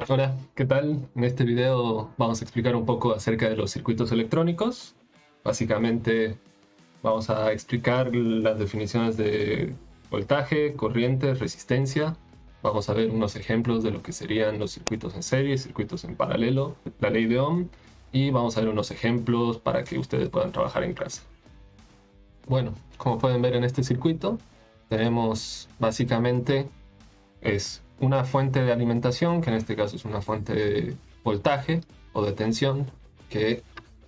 Hola, ¿qué tal? En este video vamos a explicar un poco acerca de los circuitos electrónicos. Básicamente vamos a explicar las definiciones de voltaje, corriente, resistencia. Vamos a ver unos ejemplos de lo que serían los circuitos en serie, circuitos en paralelo, la ley de Ohm, y vamos a ver unos ejemplos para que ustedes puedan trabajar en casa. Bueno, como pueden ver en este circuito, tenemos básicamente es una fuente de alimentación, que en este caso es una fuente de voltaje o de tensión, que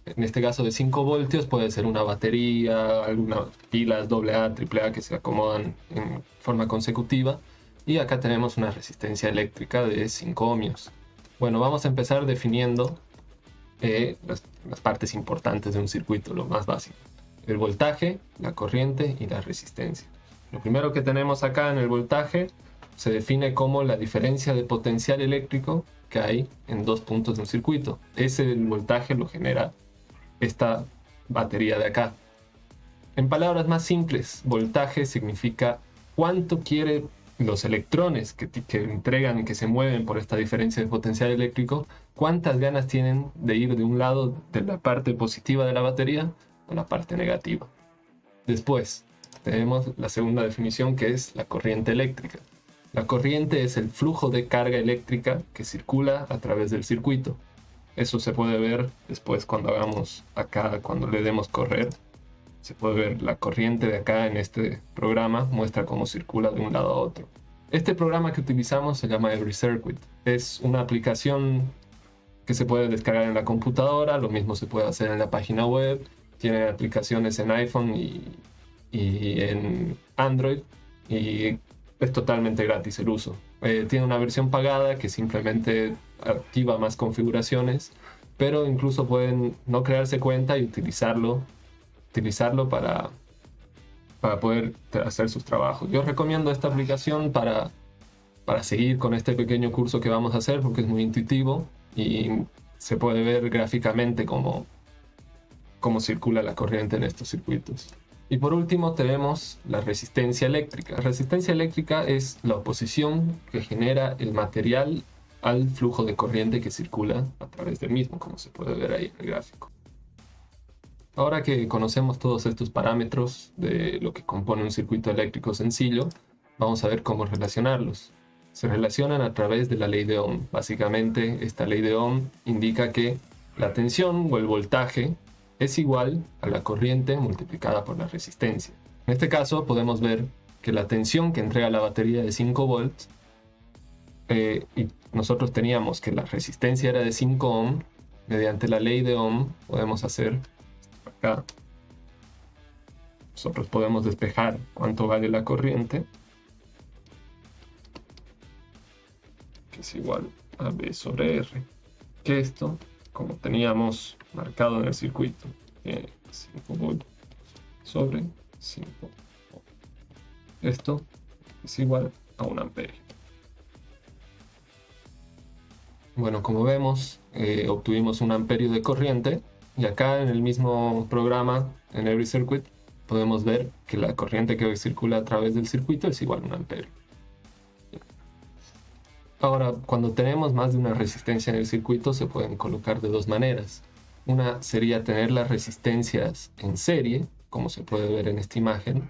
en este caso de 5 voltios puede ser una batería, algunas pilas AA, AAA que se acomodan en forma consecutiva. Y acá tenemos una resistencia eléctrica de 5 ohmios. Bueno, vamos a empezar definiendo las partes importantes de un circuito, lo más básico. El voltaje, la corriente y la resistencia. Lo primero que tenemos acá en el voltaje se define como la diferencia de potencial eléctrico que hay en dos puntos de un circuito. Ese voltaje lo genera esta batería de acá. En palabras más simples, voltaje significa cuánto quiere los electrones que entregan, que se mueven por esta diferencia de potencial eléctrico, cuántas ganas tienen de ir de un lado de la parte positiva de la batería a la parte negativa. Después tenemos la segunda definición, que es la corriente eléctrica. La corriente es el flujo de carga eléctrica que circula a través del circuito. Eso se puede ver después cuando hagamos acá, cuando le demos correr. Se puede ver la corriente de acá en este programa, muestra cómo circula de un lado a otro. Este programa que utilizamos se llama Every Circuit. Es una aplicación que se puede descargar en la computadora, lo mismo se puede hacer en la página web. Tiene aplicaciones en iPhone y en Android, y es totalmente gratis el uso. Tiene una versión pagada que simplemente activa más configuraciones, pero incluso pueden no crearse cuenta y utilizarlo para poder hacer sus trabajos. Yo recomiendo esta aplicación para seguir con este pequeño curso que vamos a hacer porque es muy intuitivo y se puede ver gráficamente cómo circula la corriente en estos circuitos. Y por último tenemos la resistencia eléctrica. La resistencia eléctrica es la oposición que genera el material al flujo de corriente que circula a través del mismo, como se puede ver ahí en el gráfico. Ahora que conocemos todos estos parámetros de lo que compone un circuito eléctrico sencillo, vamos a ver cómo relacionarlos. Se relacionan a través de la ley de Ohm. Básicamente, esta ley de Ohm indica que la tensión o el voltaje es igual a la corriente multiplicada por la resistencia. En este caso podemos ver que la tensión que entrega la batería de 5 volts y nosotros teníamos que la resistencia era de 5 ohm. Mediante la ley de Ohm podemos hacer acá, nosotros podemos despejar cuánto vale la corriente, que es igual a B sobre R, que esto, como teníamos marcado en el circuito, 5 volts sobre 5 ohm. Esto es igual a 1 amperio. Bueno, como vemos, obtuvimos 1 amperio de corriente, y acá en el mismo programa, en Every Circuit, podemos ver que la corriente que circula a través del circuito es igual a 1 amperio. Ahora, cuando tenemos más de una resistencia en el circuito, se pueden colocar de dos maneras. Una sería tener las resistencias en serie, como se puede ver en esta imagen,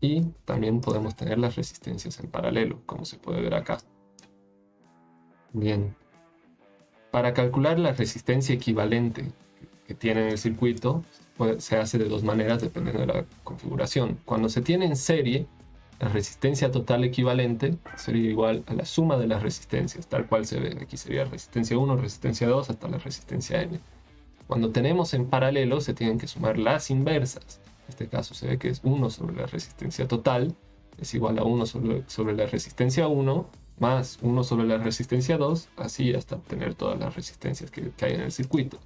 y también podemos tener las resistencias en paralelo, como se puede ver acá. Bien, para calcular la resistencia equivalente que tiene el circuito, se hace de dos maneras dependiendo de la configuración. Cuando se tiene en serie, la resistencia total equivalente sería igual a la suma de las resistencias, tal cual se ve. Aquí sería resistencia 1, resistencia 2, hasta la resistencia n. Cuando tenemos en paralelo, se tienen que sumar las inversas. En este caso se ve que es 1 sobre la resistencia total, es igual a 1 sobre la resistencia 1, más 1 sobre la resistencia 2, así hasta obtener todas las resistencias que hay en el circuito.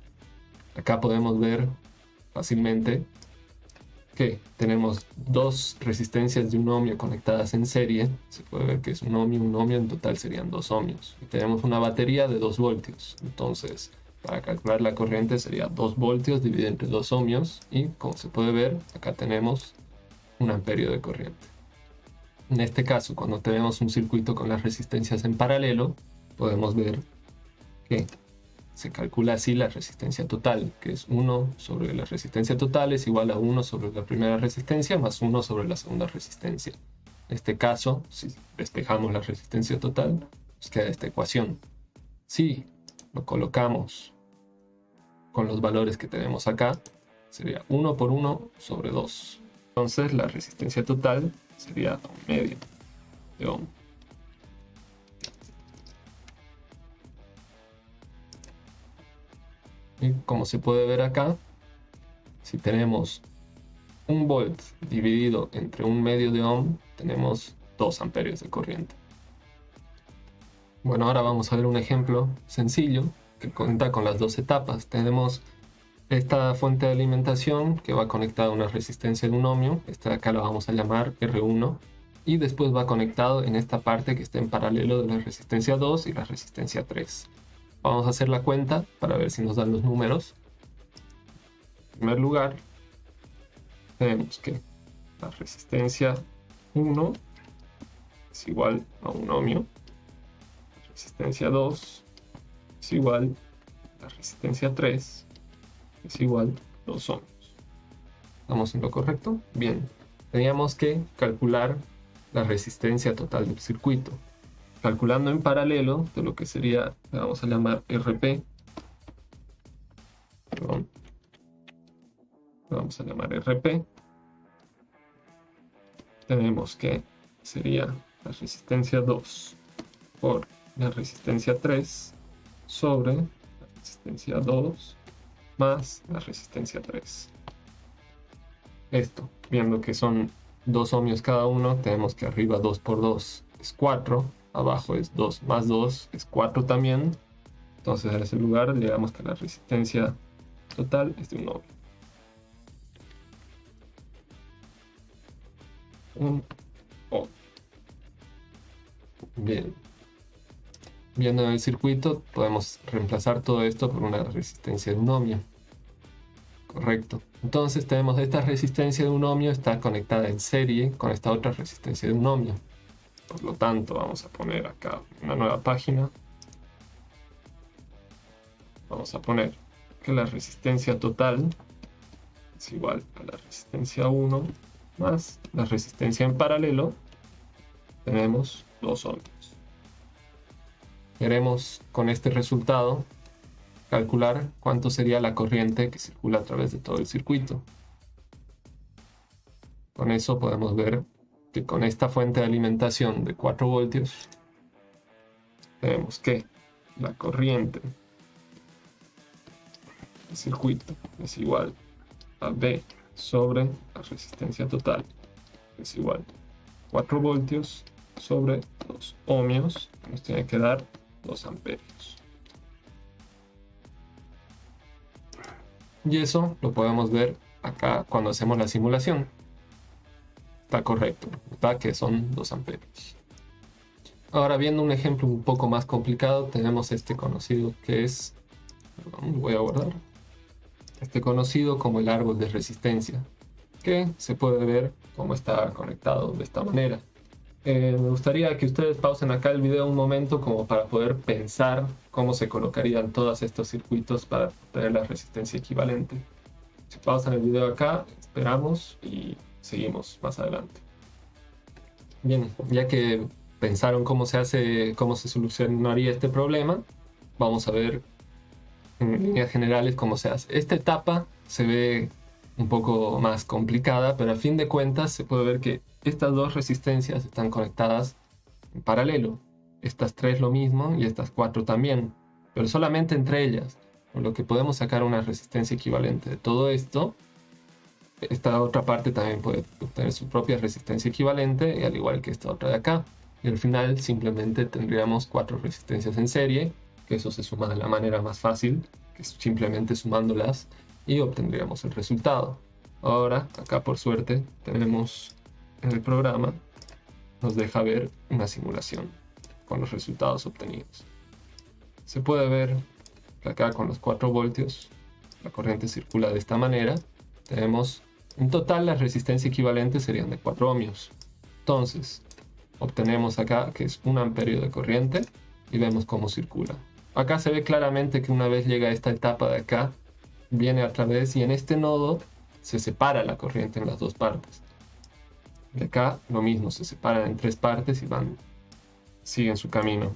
Acá podemos ver fácilmente que tenemos dos resistencias de 1 ohmio conectadas en serie. Se puede ver que es 1 ohmio, en total serían 2 ohmios. Y tenemos una batería de 2 voltios. Entonces, para calcular la corriente sería 2 voltios dividido entre 2 ohmios. Y como se puede ver, acá tenemos 1 amperio de corriente. En este caso, cuando tenemos un circuito con las resistencias en paralelo, podemos ver que se calcula así la resistencia total, que es 1 sobre la resistencia total es igual a 1 sobre la primera resistencia más 1 sobre la segunda resistencia. En este caso, si despejamos la resistencia total, nos queda esta ecuación. Si lo colocamos con los valores que tenemos acá, sería 1 por 1 sobre 2. Entonces la resistencia total sería 1 medio de ohm. Y como se puede ver acá, si tenemos 1 volt dividido entre 1 medio de ohm, tenemos 2 amperios de corriente. Bueno, ahora vamos a ver un ejemplo sencillo que cuenta con las dos etapas. Tenemos esta fuente de alimentación que va conectada a una resistencia de un ohmio. Esta de acá la vamos a llamar R1. Y después va conectado en esta parte que está en paralelo de la resistencia 2 y la resistencia 3. Vamos a hacer la cuenta para ver si nos dan los números. En primer lugar, tenemos que la resistencia 1 es igual a 1 ohmio. La resistencia 2 es igual a la resistencia 3 es igual a 2 ohmios. ¿Estamos en lo correcto? Bien. Teníamos que calcular la resistencia total del circuito. Calculando en paralelo de lo que sería, le vamos a llamar RP. Perdón. Le vamos a llamar RP. Tenemos que sería la resistencia 2 por la resistencia 3 sobre la resistencia 2 más la resistencia 3. Esto, viendo que son 2 ohmios cada uno, tenemos que arriba 2 por 2 es 4, abajo es 2 más 2 es 4 también. Entonces en ese lugar digamos que la resistencia total es de 1 ohmio. 1 ohmio. Bien. Viendo en el circuito podemos reemplazar todo esto por una resistencia de 1 ohmio. Correcto. Entonces tenemos esta resistencia de 1 ohmio está conectada en serie con esta otra resistencia de 1 ohmio. Por lo tanto, vamos a poner acá una nueva página. Vamos a poner que la resistencia total es igual a la resistencia 1 más la resistencia en paralelo. Tenemos 2 ohmios. Queremos con este resultado calcular cuánto sería la corriente que circula a través de todo el circuito. Con eso podemos ver que con esta fuente de alimentación de 4 voltios tenemos que la corriente del circuito es igual a V sobre la resistencia total, es igual a 4 voltios sobre 2 ohmios, que nos tiene que dar 2 amperios. Y eso lo podemos ver acá cuando hacemos la simulación. Está correcto, está que son 2 amperios. Ahora viendo un ejemplo un poco más complicado, tenemos este conocido que es, perdón, lo voy a guardar, este conocido como el árbol de resistencia, que se puede ver cómo está conectado de esta manera. Me gustaría que ustedes pausen acá el video un momento como para poder pensar cómo se colocarían todos estos circuitos para obtener la resistencia equivalente. Si pausan el video acá, esperamos y seguimos más adelante. Bien, ya que pensaron cómo se solucionaría este problema, vamos a ver en líneas generales cómo se hace. Esta etapa se ve un poco más complicada, pero a fin de cuentas se puede ver que estas dos resistencias están conectadas en paralelo. Estas 3 lo mismo y estas 4 también, pero solamente entre ellas, por lo que podemos sacar una resistencia equivalente de todo esto. Esta otra parte también puede obtener su propia resistencia equivalente, y al igual que esta otra de acá. Y al final simplemente tendríamos 4 resistencias en serie, que eso se suma de la manera más fácil, que es simplemente sumándolas, y obtendríamos el resultado. Ahora, acá por suerte, tenemos en el programa, nos deja ver una simulación con los resultados obtenidos. Se puede ver que acá con los 4 voltios, la corriente circula de esta manera. Tenemos, en total, la resistencia equivalente serían de 4 ohmios. Entonces, obtenemos acá que es 1 amperio de corriente y vemos cómo circula. Acá se ve claramente que una vez llega a esta etapa de acá, viene a través y en este nodo se separa la corriente en las dos partes. De acá lo mismo, se separan en tres partes y siguen su camino.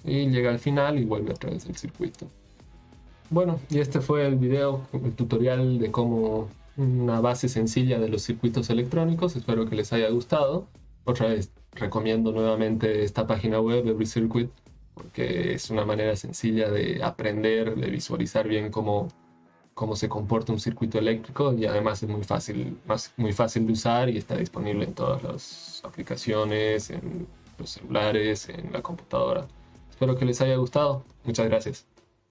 Y llega al final y vuelve a través del circuito. Bueno, y este fue el video, el tutorial de cómo una base sencilla de los circuitos electrónicos. Espero que les haya gustado. Otra vez, recomiendo nuevamente esta página web de Recircuit porque es una manera sencilla de aprender, de visualizar bien cómo se comporta un circuito eléctrico y además es muy fácil de usar y está disponible en todas las aplicaciones, en los celulares, en la computadora. Espero que les haya gustado. Muchas gracias.